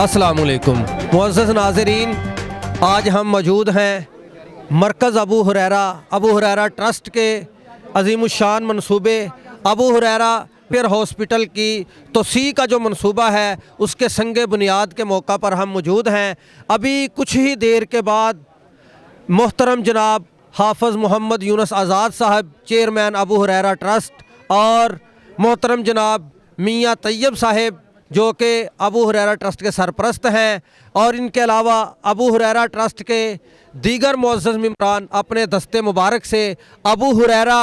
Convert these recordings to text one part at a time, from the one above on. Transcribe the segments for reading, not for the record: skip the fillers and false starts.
अस्सलामुअलैकुम मुअज़्ज़ज़ नाज़रीन, आज हम मौजूद हैं मरकज़ अबू हुरैरा ट्रस्ट के अज़ीमुश्शान मनसूबे अबू हुरैरा पेयर हॉस्पिटल की तोसी का जो मनसूबा है उसके संगे बुनियाद के मौका पर हम मौजूद हैं। अभी कुछ ही देर के बाद मोहतरम जनाब हाफ़िज़ मोहम्मद यूनुस आज़ाद साहब चेयरमैन अबू हुरैरा ट्रस्ट और मोहतरम जनाब मियाँ तैयब साहब जो कि अबू हुरैरा ट्रस्ट के सरपरस्त हैं और इनके अलावा अबू हुरैरा ट्रस्ट के दीगर मुअज़्ज़ज़ मेंबरान अपने दस्ते मुबारक से अबू हुरैरा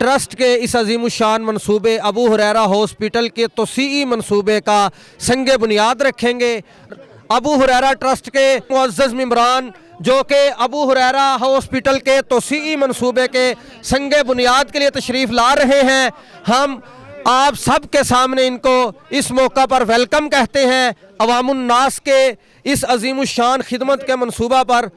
ट्रस्ट के इस अज़ीमुश्शान मनसूबे अबू हुरैरा हॉस्पिटल के तोसीई मनसूबे का संगे बुनियाद रखेंगे। अबू हुरैरा ट्रस्ट के मुअज़्ज़ज़ मेंबरान जो कि अबू हुरैरा हॉस्पिटल के तोसीई मनसूबे के संगे बुनियाद के लिए तशरीफ़ ला रहे हैं, हम आप सब के सामने इनको इस मौका पर वेलकम कहते हैं। अवामुन्नास के इस अज़ीमुश्शान खिदमत के मनसूबा पर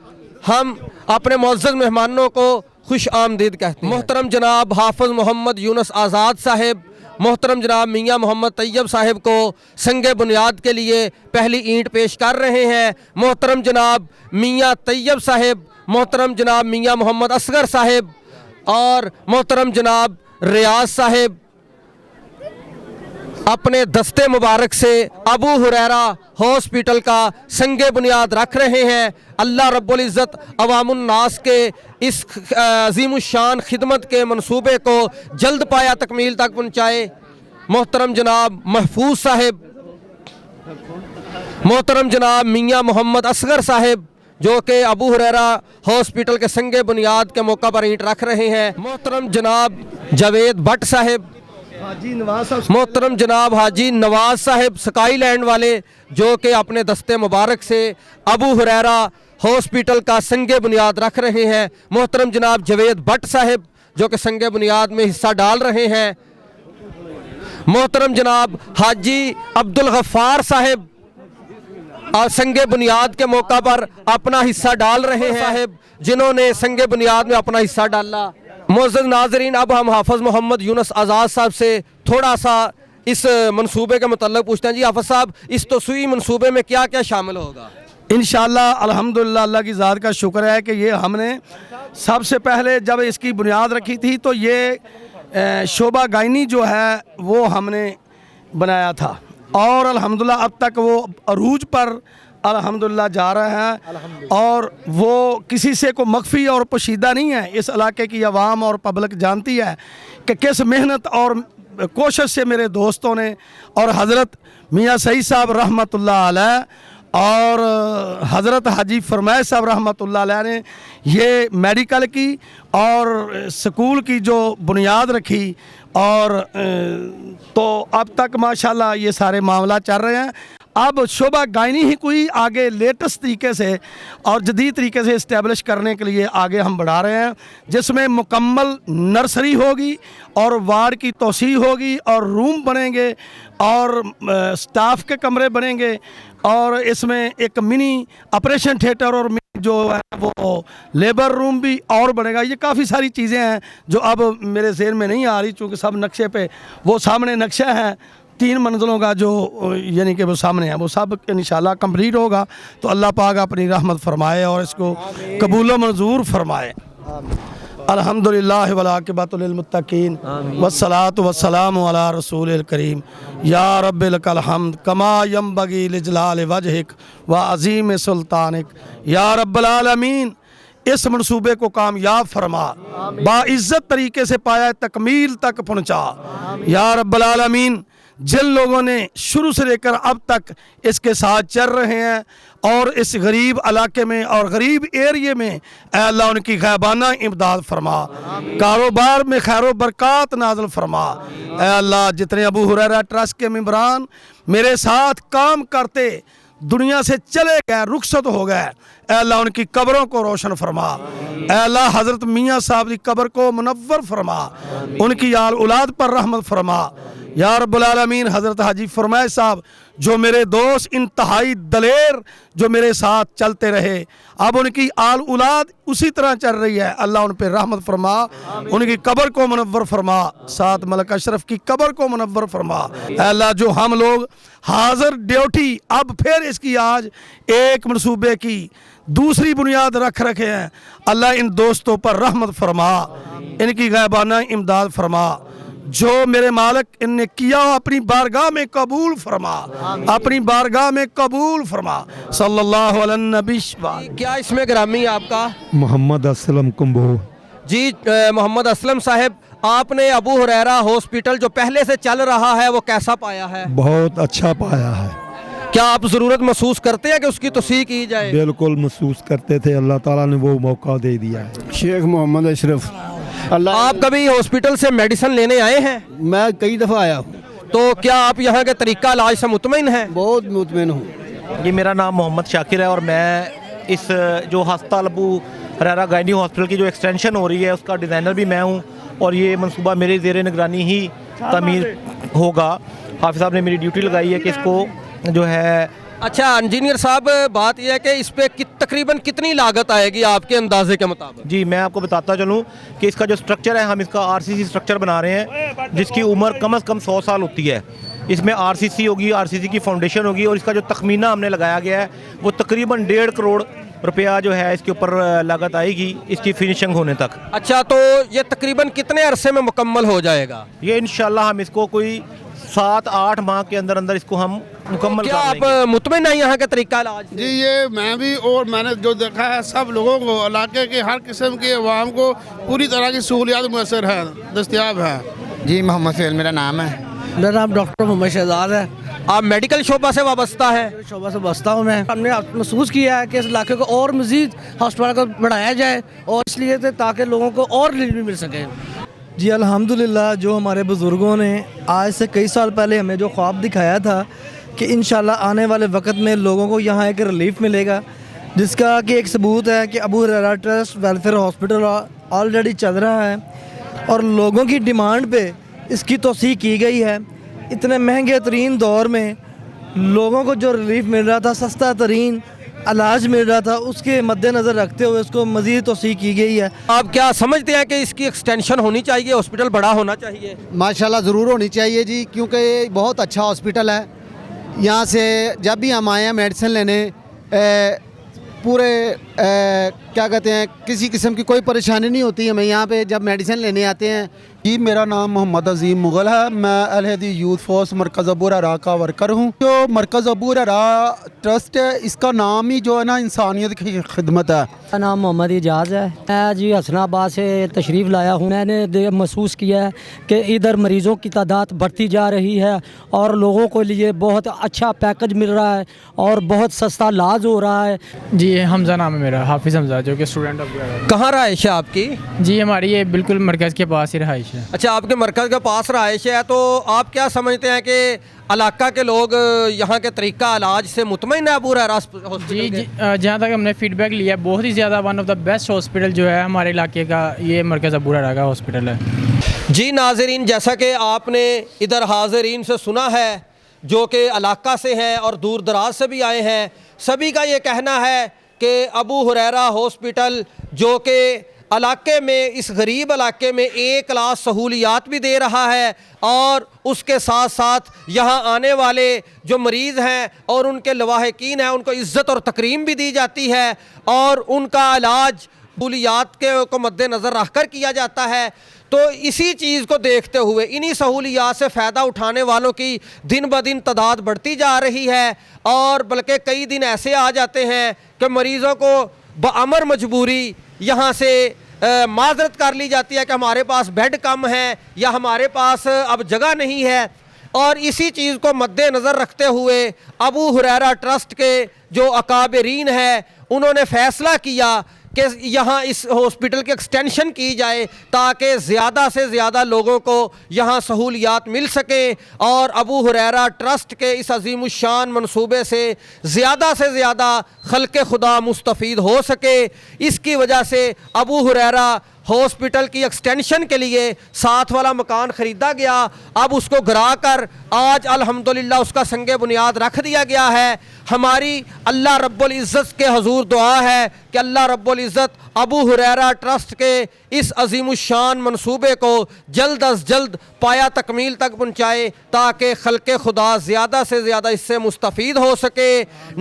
हम अपने मुअज़्ज़ज़ मेहमानों को खुश आमदीद कहते हैं। मोहतरम जनाब हाफ़िज़ मोहम्मद यूनुस आज़ाद साहब, मोहतरम जनाब मियाँ मोहम्मद तैयब साहब को संगे बुनियाद के लिए पहली ईंट पेश कर रहे हैं। मोहतरम जनाब मियाँ तैयब साहब, मोहतरम जनाब मियाँ मोहम्मद असगर साहब और मोहतरम जनाब रियाज साहब अपने दस्ते मुबारक से अबू हुरैरा हॉस्पिटल का संगे बुनियाद रख रहे हैं। अल्लाह रब्बुल इज़्ज़त अवामुन्नास के इस अज़ीमुश्शान खिदमत के मनसूबे को जल्द पाया तकमील तक पहुँचाए। मोहतरम जनाब महफूज साहब, मोहतरम जनाब मियाँ मोहम्मद असगर साहब जो कि अबू हुरैरा हॉस्पिटल के संगे बुनियाद के मौका पर ईंट रख रहे हैं। मोहतरम जनाब जावेद भट्ट साहब, मोहतरम जनाब हाजी नवाज साहब स्काईलैंड वाले जो कि अपने दस्ते मुबारक से अबू हुरैरा हॉस्पिटल का संगे बुनियाद रख रहे हैं। मोहतरम जनाब जावेद भट्ट साहब जो कि संगे बुनियाद में हिस्सा डाल रहे हैं। मोहतरम जनाब हाजी अब्दुल गफ्फार साहब संगे बुनियाद के मौका पर अपना हिस्सा डाल रहे हैं साहब जिन्होंने संगे बुनियाद में अपना हिस्सा डाला। मुअज़्ज़ज़ नाज़रीन, अब हम हाफ़िज़ मोहम्मद यूनुस आज़ाद साहब से थोड़ा सा इस मनसूबे के मुतल्लिक़ पूछते हैं। जी हाफ़िज़ साहब, इस तोसीई मनसूबे में क्या क्या शामिल होगा? इंशाअल्लाह अल्हम्दुलिल्लाह, अल्लाह की ज़ात का शुक्र है कि ये हमने सबसे पहले जब इसकी बुनियाद रखी थी तो ये शोबा गायनी जो है वो हमने बनाया था और अल्हम्दुलिल्लाह अब तक वो अरूज पर अल्हम्दुलिल्लाह जा रहे हैं और वो किसी से को मख्फी और पोशीदा नहीं है। इस इलाके की आवाम और पब्लिक जानती है कि किस मेहनत और कोशिश से मेरे दोस्तों ने और हज़रत मियाँ सईद साहब रहमतुल्लाह अलैह और हज़रत हाजी फरमाए साहब रहमतुल्लाह अलैह ने ये मेडिकल की और स्कूल की जो बुनियाद रखी और तो अब तक माशाल्लाह ये सारे मामला चल रहे हैं। अब शोबा गायनी ही कोई आगे लेटेस्ट तरीके से और जदीद तरीके से इस्टेब्लिश करने के लिए आगे हम बढ़ा रहे हैं, जिसमें मुकम्मल नर्सरी होगी और वार्ड की तोसी होगी और रूम बनेंगे और स्टाफ के कमरे बनेंगे और इसमें एक मिनी ऑपरेशन थिएटर और जो है वो लेबर रूम भी और बनेगा। ये काफ़ी सारी चीज़ें हैं जो अब मेरे ज़हन में नहीं आ रही, चूँकि सब नक्शे पे वो सामने नक्शा है 3 मंजिलों का जो यानी कि वो सामने है, वो सब इंशाल्लाह कंप्लीट होगा। तो अल्लाह पाक अपनी रहमत फरमाए और इसको कबूल मंजूर फरमाए। अल्हम्दुलिल्लाह वल आक़िबतु लिल मुत्तक़ीन वस्सलातु वस्सलामु अला रसूलिल करीम या रब्बि लकल हम्द कमा यंबगी लिजलाल वजहिक व अज़ीम सुल्तानिक या रब्बल आलमीन। इस मनसूबे को कामयाब फरमा, बाइज़्ज़त तरीके से पाया तकमील तक पहुँचा या रब्बल आलमीन। जिन लोगों ने शुरू से लेकर अब तक इसके साथ चल रहे हैं और इस गरीब इलाके में और गरीब एरिए में अल्लाह उनकी ग़ैबाना इमदाद फरमा, कारोबार में खैर बरक़ात नाज़िल फरमा। अल्लाह जितने अबू हुरैरा ट्रस्ट के मेंबरान मेरे साथ काम करते दुनिया से चले गए, रुखसत हो गए, अल्लाह उनकी कब्रों को रोशन फरमा। अल्लाह हज़रत मियाँ साहब की कब्र को मुनव्वर फरमा, उनकी आल औलाद पर रहमत फरमा या रब्बुल आलमीन हज़रत हाजी फरमाए साहब जो मेरे दोस्त इंतहाई दलेर जो मेरे साथ चलते रहे, अब उनकी आल औलाद उसी तरह चल रही है। अल्लाह उन पर रहमत फरमा, उनकी कब्र को मुनव्वर फरमा, साथ मलक अशरफ की कब्र को मुनव्वर फरमा। अल्लाह जो हम लोग हाजिर ड्यूटी अब फिर इसकी आज एक मनसूबे की दूसरी बुनियाद रख रखे हैं, अल्लाह इन दोस्तों पर रहमत फरमा, इनकी गैबाना इमदाद फरमा। जो मेरे मालिक इनने किया अपनी बारगाह में कबूल फरमा, अपनी बारगाह में कबूल फरमा। सल्लल्लाहु अलैहि नबी। क्या इसमें ग्रामी आपका? मोहम्मद असलम कुंभो। जी मोहम्मद असलम साहब, आपने अबू हुरैरा हॉस्पिटल जो पहले से चल रहा है वो कैसा पाया है? बहुत अच्छा पाया है। क्या आप ज़रूरत महसूस करते हैं कि उसकी तौसीक़ की जाए? बिल्कुल महसूस करते थे, अल्लाह ताला ने वो मौका दे दिया है। शेख मोहम्मद अशरफ। अल्लाह, आप कभी हॉस्पिटल से मेडिसिन लेने आए हैं? मैं कई दफ़ा आया हूँ, तो क्या आप यहाँ के तरीका इलाज से मुतमिन हैं? बहुत मुतमिन हूँ। जी मेरा नाम मोहम्मद शाकिर है और मैं इस जो हस्पताल अबू हुरैरा गायनी हॉस्पिटल की जो एक्सटेंशन हो रही है उसका डिज़ाइनर भी मैं हूँ और ये मंसूबा मेरे ज़ेर निगरानी ही तमीर होगा। हाफिज़ साहब ने मेरी ड्यूटी लगाई है कि इसको जो है। अच्छा इंजीनियर साहब, बात यह है कि इस पे तकरीबन कितनी लागत आएगी आपके अंदाजे के मुताबिक? जी मैं आपको बताता चलूँ कि इसका जो स्ट्रक्चर है, हम इसका आरसीसी स्ट्रक्चर बना रहे हैं जिसकी उम्र कम से कम 100 साल होती है। इसमें आरसीसी होगी, आरसीसी की फाउंडेशन होगी और इसका जो तखमीना हमने लगाया गया है वो तकरीबन 1.5 करोड़ रुपया जो है इसके ऊपर लागत आएगी इसकी फिनिशिंग होने तक। अच्छा, तो ये तकरीबन कितने अरसे में मुकम्मल हो जाएगा? ये इंशाल्लाह हम इसको कोई 7-8 माह के अंदर अंदर इसको हम मुकम्मल क्या कर आप लेंगे। मुतमिन हैं यहाँ के तरीका इलाज से? जी ये मैं भी और मैंने जो देखा है सब लोगों को, इलाके के हर किस्म के अवाम को पूरी तरह की सहूलियात मुयसर है, दस्तियाब है। जी मोहम्मद फेल मेरा नाम है। मेरा नाम डॉक्टर मोहम्मद शहजाद है। आप मेडिकल शोबा से वाबस्ता है? शोबा से बसता हूँ मैं। हमने महसूस किया है कि इस इलाके को और मज़ीद हॉस्पिटल को बढ़ाया जाए और इसलिए ताकि लोगों को और रिलीफ भी मिल सके। जी अल्हम्दुलिल्लाह, जो हमारे बुज़ुर्गों ने आज से कई साल पहले हमें जो ख्वाब दिखाया था कि इंशाल्लाह आने वाले वक्त में लोगों को यहाँ एक रिलीफ मिलेगा, जिसका कि एक सबूत है कि Abu Huraira trust welfare hospital already चल रहा है और लोगों की डिमांड पे इसकी तौसीक़ की गई है। इतने महंगे तरीन दौर में लोगों को जो रिलीफ मिल रहा था, सस्ता तरीन इलाज मिल रहा था, उसके मद्देनज़र रखते हुए उसको मज़ीद तौसीक़ की गई है। आप क्या समझते हैं कि इसकी एक्सटेंशन होनी चाहिए, हॉस्पिटल बड़ा होना चाहिए? माशाल्लाह ज़रूर होनी चाहिए जी, क्योंकि ये बहुत अच्छा हॉस्पिटल है। यहाँ से जब भी हम आए हैं मेडिसिन लेने, पूरे क्या कहते हैं, किसी किस्म की कोई परेशानी नहीं होती हमें यहाँ पे जब मेडिसिन लेने आते हैं। जी मेरा नाम मोहम्मद अजीम मुगल है। मैं अलहदी यूथ फोर्स मरकज़ अबू हुरैरा का वर्कर हूँ। जो मरकज़ अबू हुरैरा ट्रस्ट है, इसका नाम ही जो है ना इंसानियत की खिदमत है। मेरा नाम मोहम्मद इजाज़ है। मैं जी हसनाबाद से तशरीफ़ लाया हूँ। मैंने महसूस किया है कि इधर मरीज़ों की तादाद बढ़ती जा रही है और लोगों को लिए बहुत अच्छा पैकेज मिल रहा है और बहुत सस्ता इलाज हो रहा है। जी हमज़ा नाम है मेरा, हाफिज़ हमज़ा, जो कि स्टूडेंट ऑफ। कहाँ रहाइश है आपकी? जी हमारी ये बिल्कुल मरकज़ के पास ही रहाइश है। अच्छा, आपके मरकज़ के पास रहाइश है, तो आप क्या समझते हैं कि इलाका के लोग यहाँ के तरीका इलाज से मुतमईन है अबू हुरैरा हॉस्पिटल के? जहाँ तक हमने फीडबैक लिया, बहुत ही ज़्यादा one of the best hospital जो है हमारे इलाके का ये मरकज़ अबू हुरैरा का हॉस्पिटल है। जी नाज़रीन, जैसा कि आपने इधर हाज़रीन से सुना है जो कि इलाका से हैं और दूर दराज से भी आए हैं, सभी का ये कहना है कि अबू हुरैरा हॉस्पिटल जो कि इलाके में, इस गरीब इलाके में एक क्लास सहूलियात भी दे रहा है और उसके साथ साथ यहाँ आने वाले जो मरीज़ हैं और उनके लवाहिकीन हैं उनको इज़्ज़त और तकरीम भी दी जाती है और उनका इलाज सहूलियात के को मद्देनज़र रख कर किया जाता है। तो इसी चीज़ को देखते हुए, इन्हीं सहूलियात से फ़ायदा उठाने वालों की दिन ब दिन तादाद बढ़ती जा रही है और बल्कि कई दिन ऐसे आ जाते हैं कि मरीज़ों को बअमर मजबूरी यहाँ से माजरत कर ली जाती है कि हमारे पास बेड कम है या हमारे पास अब जगह नहीं है। और इसी चीज़ को मद्देनज़र रखते हुए अबू हुरैरा ट्रस्ट के जो अकाबरीन हैं उन्होंने फ़ैसला किया कि यहाँ इस हॉस्पिटल की एक्सटेंशन की जाए ताकि ज़्यादा से ज़्यादा लोगों को यहाँ सहूलियात मिल सके और अबू हुरैरा ट्रस्ट के इस अज़ीमुश्शान मंसूबे से ज़्यादा खल्क़े खुदा मुस्तफ़ीद हो सके। इसकी वजह से अबू हुरैरा हॉस्पिटल की एक्सटेंशन के लिए साथ वाला मकान ख़रीदा गया। अब उसको गिरा कर आज अल्हम्दुलिल्लाह उसका संगे बुनियाद रख दिया गया है। हमारी अल्लाह रब्बुल इज़्ज़त के हजूर दुआ है कि अल्लाह रब्बुल इज़्ज़त अबू हुरैरा ट्रस्ट के इस अज़ीमुश्शान मंसूबे को जल्द अज जल्द पाया तकमील तक पहुँचाए ताकि खल्क़े खुदा ज़्यादा से ज़्यादा इससे मुस्तफ़ीद हो सके।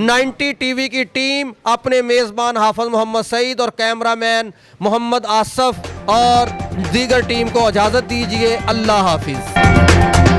90 टीवी की टीम अपने मेज़बान हाफ़िज़ मोहम्मद सईद और कैमरामैन मोहम्मद आसफ़ और दीगर टीम को इजाज़त दीजिए। अल्लाह हाफिज़।